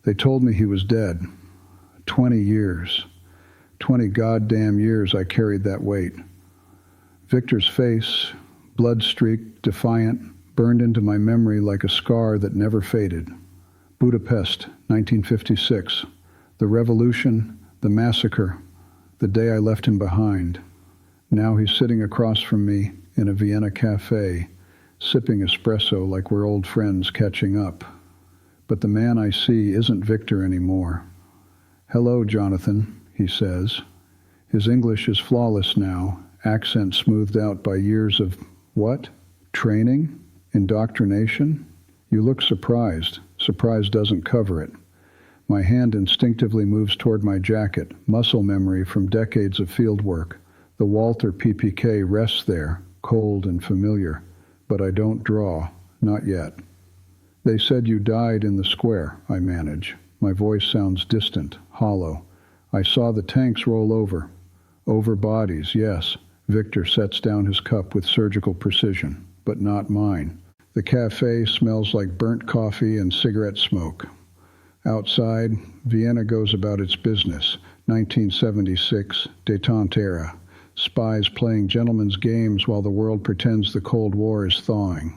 They told me he was dead. 20 years. 20 goddamn years I carried that weight. Viktor's face, blood-streaked, defiant, burned into my memory like a scar that never faded. Budapest, 1956. The revolution, the massacre, the day I left him behind. Now he's sitting across from me in a Vienna café, sipping espresso like we're old friends catching up. But the man I see isn't Viktor anymore. "Hello, Jonathan," he says. His English is flawless now, accent smoothed out by years of, what? Training? Indoctrination? You look surprised. Surprise doesn't cover it. My hand instinctively moves toward my jacket, muscle memory from decades of field work. The Walther PPK rests there, cold and familiar. But I don't draw, not yet. "They said you died in the square," I manage. My voice sounds distant, hollow. "I saw the tanks roll over." "Over bodies, yes." Viktor sets down his cup with surgical precision, but not mine. The cafe smells like burnt coffee and cigarette smoke. Outside, Vienna goes about its business. 1976, détente era. Spies playing gentlemen's games while the world pretends the Cold War is thawing.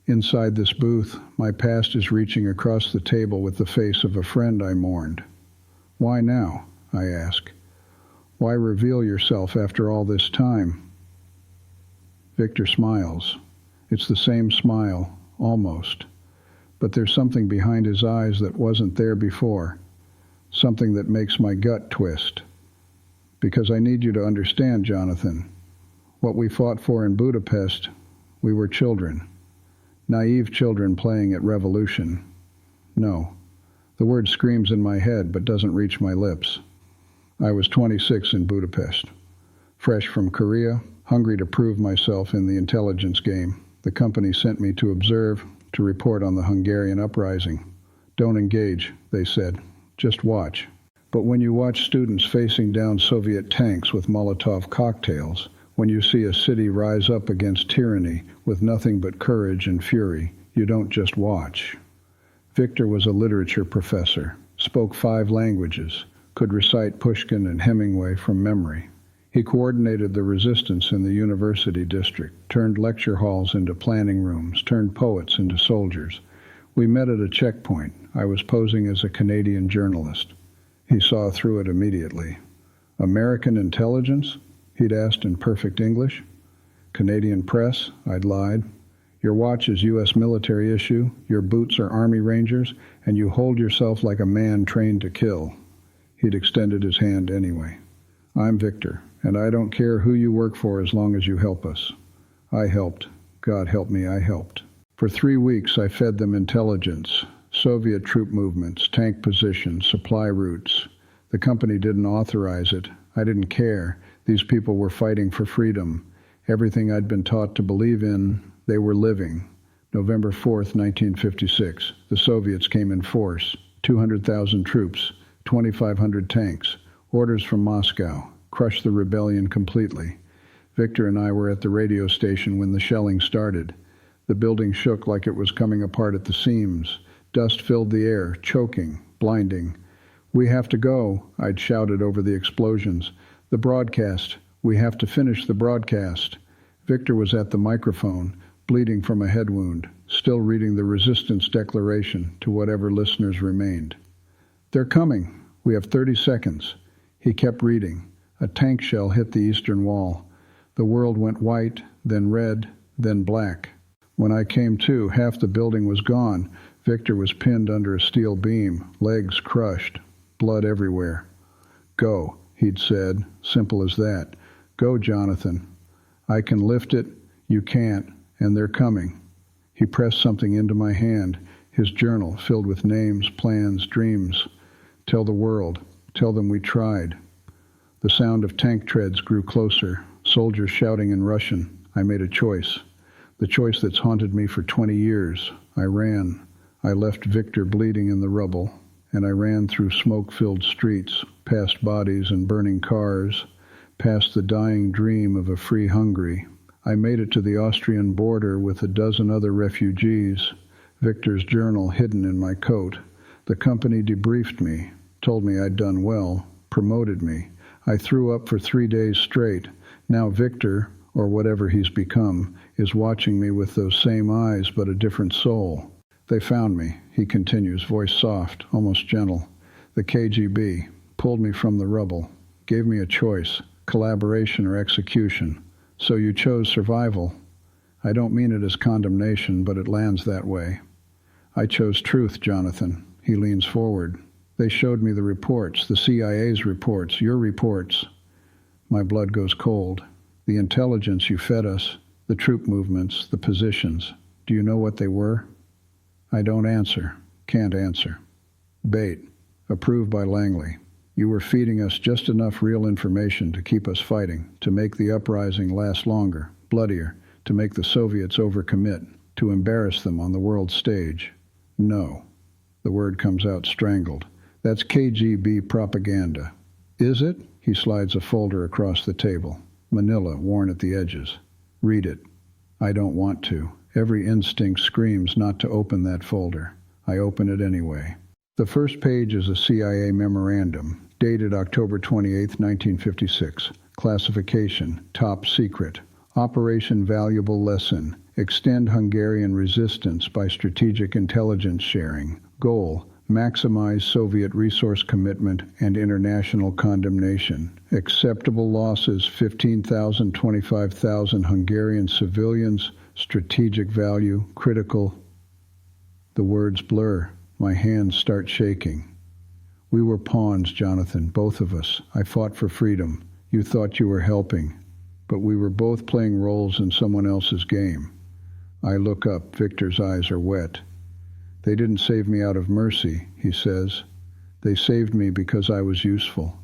Inside this booth, my past is reaching across the table with the face of a friend I mourned. "Why now?" I ask. "Why reveal yourself after all this time?" Viktor smiles. It's the same smile, almost. But there's something behind his eyes that wasn't there before. Something that makes my gut twist. "Because I need you to understand, Jonathan. What we fought for in Budapest, we were children. Naive children playing at revolution. No. The word screams in my head but doesn't reach my lips. I was 26 in Budapest. Fresh from Korea, hungry to prove myself in the intelligence game. The company sent me to observe, to report on the Hungarian uprising. Don't engage, they said. Just watch. But when you watch students facing down Soviet tanks with Molotov cocktails, when you see a city rise up against tyranny with nothing but courage and fury, you don't just watch. Viktor was a literature professor, spoke 5 languages, could recite Pushkin and Hemingway from memory. He coordinated the resistance in the university district, turned lecture halls into planning rooms, turned poets into soldiers. We met at a checkpoint. I was posing as a Canadian journalist. He saw through it immediately. "American intelligence?" he'd asked in perfect English. "Canadian press?" I'd lied. "Your watch is U.S. military issue, your boots are Army Rangers, and you hold yourself like a man trained to kill." He'd extended his hand anyway. "I'm Viktor, and I don't care who you work for as long as you help us." I helped. God help me, I helped. For 3 weeks I fed them intelligence, Soviet troop movements, tank positions, supply routes. The company didn't authorize it. I didn't care. These people were fighting for freedom. Everything I'd been taught to believe in, they were living. November 4th, 1956. The Soviets came in force. 200,000 troops, 2,500 tanks. Orders from Moscow. Crushed the rebellion completely. Viktor and I were at the radio station when the shelling started. The building shook like it was coming apart at the seams. Dust filled the air, choking, blinding. "We have to go," I'd shouted over the explosions. "The broadcast. We have to finish the broadcast." Viktor was at the microphone, bleeding from a head wound, still reading the resistance declaration to whatever listeners remained. "They're coming. We have 30 seconds. He kept reading. A tank shell hit the eastern wall. The world went white, then red, then black. When I came to, half the building was gone. Viktor was pinned under a steel beam, legs crushed, blood everywhere. "Go," he'd said, simple as that. "Go, Jonathan. I can lift it, you can't, and they're coming." He pressed something into my hand, his journal filled with names, plans, dreams. "Tell the world. Tell them we tried." The sound of tank treads grew closer, soldiers shouting in Russian. I made a choice. The choice that's haunted me for 20 years. I ran. I left Viktor bleeding in the rubble, and I ran through smoke-filled streets, past bodies and burning cars, past the dying dream of a free Hungary. I made it to the Austrian border with a dozen other refugees, Viktor's journal hidden in my coat. The company debriefed me, told me I'd done well, promoted me. I threw up for 3 days straight. Now Viktor, or whatever he's become, is watching me with those same eyes but a different soul. They found me, he continues, voice soft, almost gentle. The KGB pulled me from the rubble, gave me a choice, collaboration or execution. So you chose survival. I don't mean it as condemnation, but it lands that way. I chose truth, Jonathan. He leans forward. They showed me the reports, the CIA's reports, your reports. My blood goes cold. The intelligence you fed us, the troop movements, the positions. Do you know what they were? I don't answer. Can't answer. Bait. Approved by Langley. You were feeding us just enough real information to keep us fighting, to make the uprising last longer, bloodier, to make the Soviets overcommit, to embarrass them on the world stage. No. The word comes out strangled. That's KGB propaganda. Is it? He slides a folder across the table. Manila, worn at the edges. Read it. I don't want to. Every instinct screams not to open that folder. I open it anyway. The first page is a CIA memorandum, dated October 28, 1956. Classification, top secret. Operation Valuable Lesson. Extend Hungarian resistance by strategic intelligence sharing. Goal, maximize Soviet resource commitment and international condemnation. Acceptable losses, 15,000, 25,000 Hungarian civilians. Strategic value, critical. The words blur. My hands start shaking. We were pawns, Jonathan, both of us. I fought for freedom. You thought you were helping. But we were both playing roles in someone else's game. I look up. Viktor's eyes are wet. They didn't save me out of mercy, he says. They saved me because I was useful.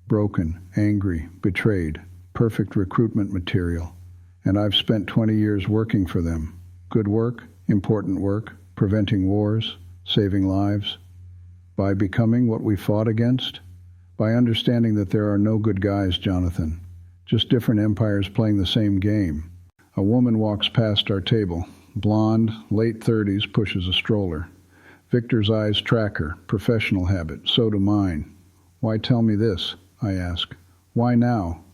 Broken, angry, betrayed. Perfect recruitment material. And I've spent 20 years working for them. Good work, important work, preventing wars, saving lives. By becoming what we fought against? By understanding that there are no good guys, Jonathan. Just different empires playing the same game. A woman walks past our table. Blonde, late 30s, pushes a stroller. Viktor's eyes track her. Professional habit. So do mine. Why tell me this? I ask. Why now?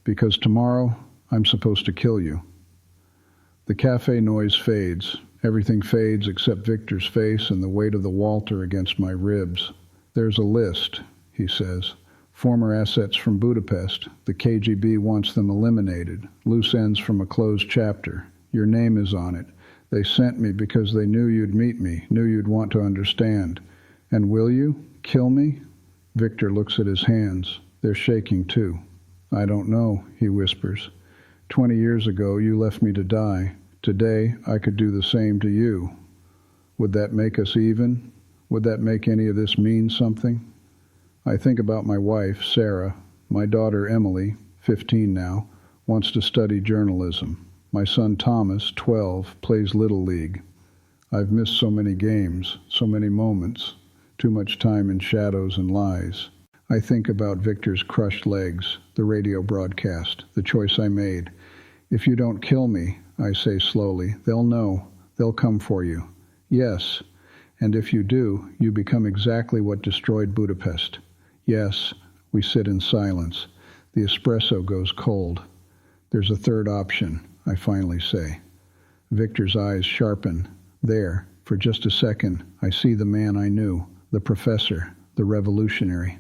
Because tomorrow I'm supposed to kill you. The cafe noise fades. Everything fades except Viktor's face and the weight of the Walter against my ribs. There's a list, he says. Former assets from Budapest. The KGB wants them eliminated. Loose ends from a closed chapter. Your name is on it. They sent me because they knew you'd meet me, knew you'd want to understand. And will you? Kill me? Viktor looks at his hands. They're shaking too. I don't know, he whispers. 20 years ago, you left me to die. Today, I could do the same to you. Would that make us even? Would that make any of this mean something? I think about my wife, Sarah. My daughter, Emily, 15 now, wants to study journalism. My son, Thomas, 12, plays Little League. I've missed so many games, so many moments, too much time in shadows and lies. I think about Viktor's crushed legs, the radio broadcast, the choice I made. If you don't kill me, I say slowly, they'll know. They'll come for you. Yes. And if you do, you become exactly what destroyed Budapest. Yes. We sit in silence. The espresso goes cold. There's a third option, I finally say. Viktor's eyes sharpen. There, for just a second, I see the man I knew, the professor, the revolutionary.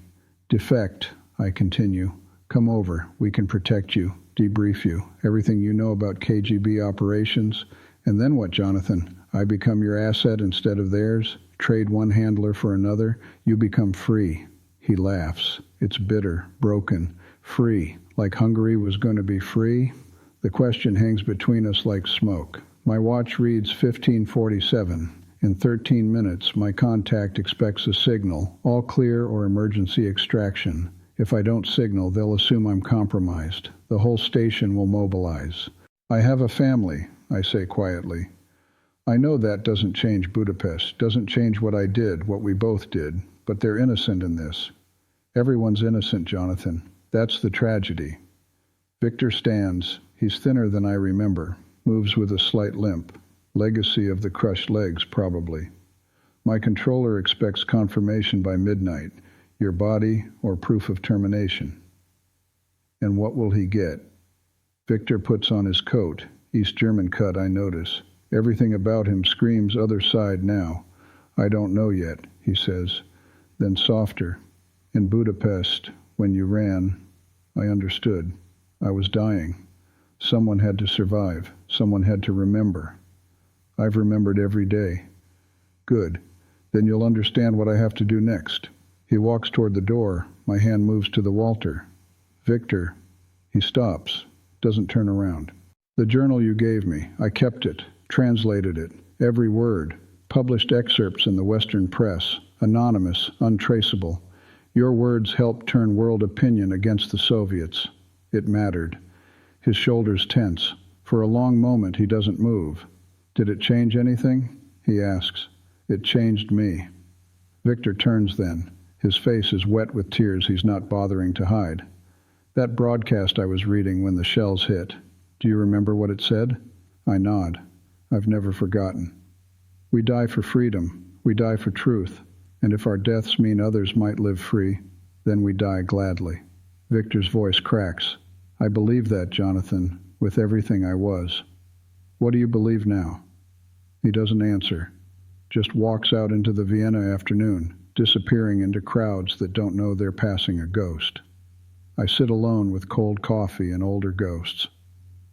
Defect, I continue. Come over. We can protect you, debrief you, everything you know about KGB operations. And then what, Jonathan? I become your asset instead of theirs? Trade one handler for another? You become free. He laughs. It's bitter, broken. Free. Like Hungary was going to be free? The question hangs between us like smoke. My watch reads 15:47. In 13 minutes, my contact expects a signal, all clear or emergency extraction. If I don't signal, they'll assume I'm compromised. The whole station will mobilize. I have a family, I say quietly. I know that doesn't change Budapest, doesn't change what I did, what we both did, but they're innocent in this. Everyone's innocent, Jonathan. That's the tragedy. Viktor stands. He's thinner than I remember, moves with a slight limp. Legacy of the crushed legs, probably. My controller expects confirmation by midnight, your body or proof of termination. And what will he get? Viktor puts on his coat, East German cut, I notice. Everything about him screams other side now. I don't know yet, he says. Then softer. In Budapest, when you ran, I understood. I was dying. Someone had to survive. Someone had to remember. I've remembered every day. Good. Then you'll understand what I have to do next. He walks toward the door. My hand moves to the Walter. Viktor. He stops. Doesn't turn around. The journal you gave me. I kept it. Translated it. Every word. Published excerpts in the Western press. Anonymous. Untraceable. Your words helped turn world opinion against the Soviets. It mattered. His shoulders tense. For a long moment he doesn't move. Did it change anything? He asks. It changed me. Viktor turns then. His face is wet with tears he's not bothering to hide. That broadcast I was reading when the shells hit. Do you remember what it said? I nod. I've never forgotten. We die for freedom. We die for truth. And if our deaths mean others might live free, then we die gladly. Viktor's voice cracks. I believe that, Jonathan, with everything I was. What do you believe now? He doesn't answer. Just walks out into the Vienna afternoon, disappearing into crowds that don't know they're passing a ghost. I sit alone with cold coffee and older ghosts.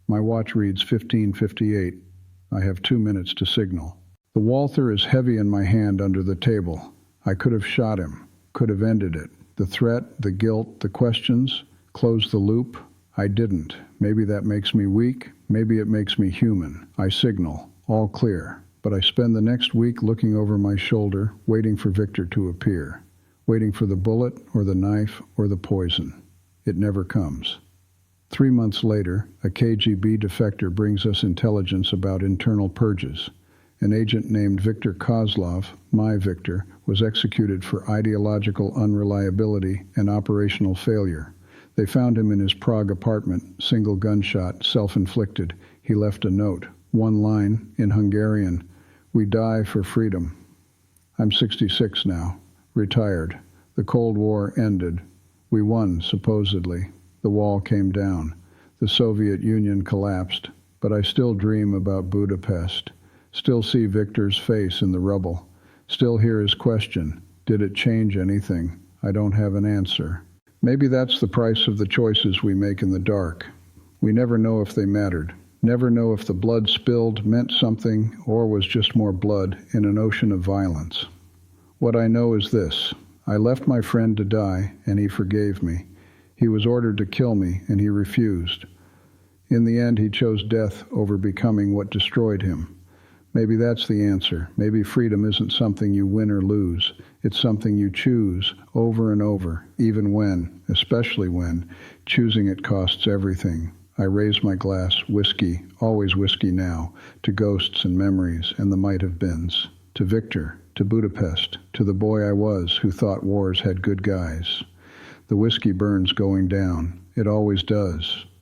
My watch reads 15:58. I have 2 minutes to signal. The Walther is heavy in my hand under the table. I could have shot him, could have ended it. The threat, the guilt, the questions, close the loop. I didn't. Maybe that makes me weak. Maybe it makes me human. I signal. All clear. But I spend the next week looking over my shoulder, waiting for Viktor to appear, waiting for the bullet or the knife or the poison. It never comes. 3 months later, a KGB defector brings us intelligence about internal purges. An agent named Viktor Kozlov, my Viktor, was executed for ideological unreliability and operational failure. They found him in his Prague apartment, single gunshot, self-inflicted. He left a note, one line, in Hungarian, "We die for freedom." I'm 66 now, retired. The Cold War ended. We won, supposedly. The wall came down. The Soviet Union collapsed. But I still dream about Budapest. Still see Viktor's face in the rubble. Still hear his question, did it change anything? I don't have an answer. Maybe that's the price of the choices we make in the dark. We never know if they mattered. Never know if the blood spilled meant something or was just more blood in an ocean of violence. What I know is this. I left my friend to die, and he forgave me. He was ordered to kill me, and he refused. In the end, he chose death over becoming what destroyed him. Maybe that's the answer. Maybe freedom isn't something you win or lose. It's something you choose over and over, even when, especially when, choosing it costs everything. I raise my glass, whiskey, always whiskey now, to ghosts and memories and the might-have-beens, to Viktor, to Budapest, to the boy I was who thought wars had good guys. The whiskey burns going down. It always does.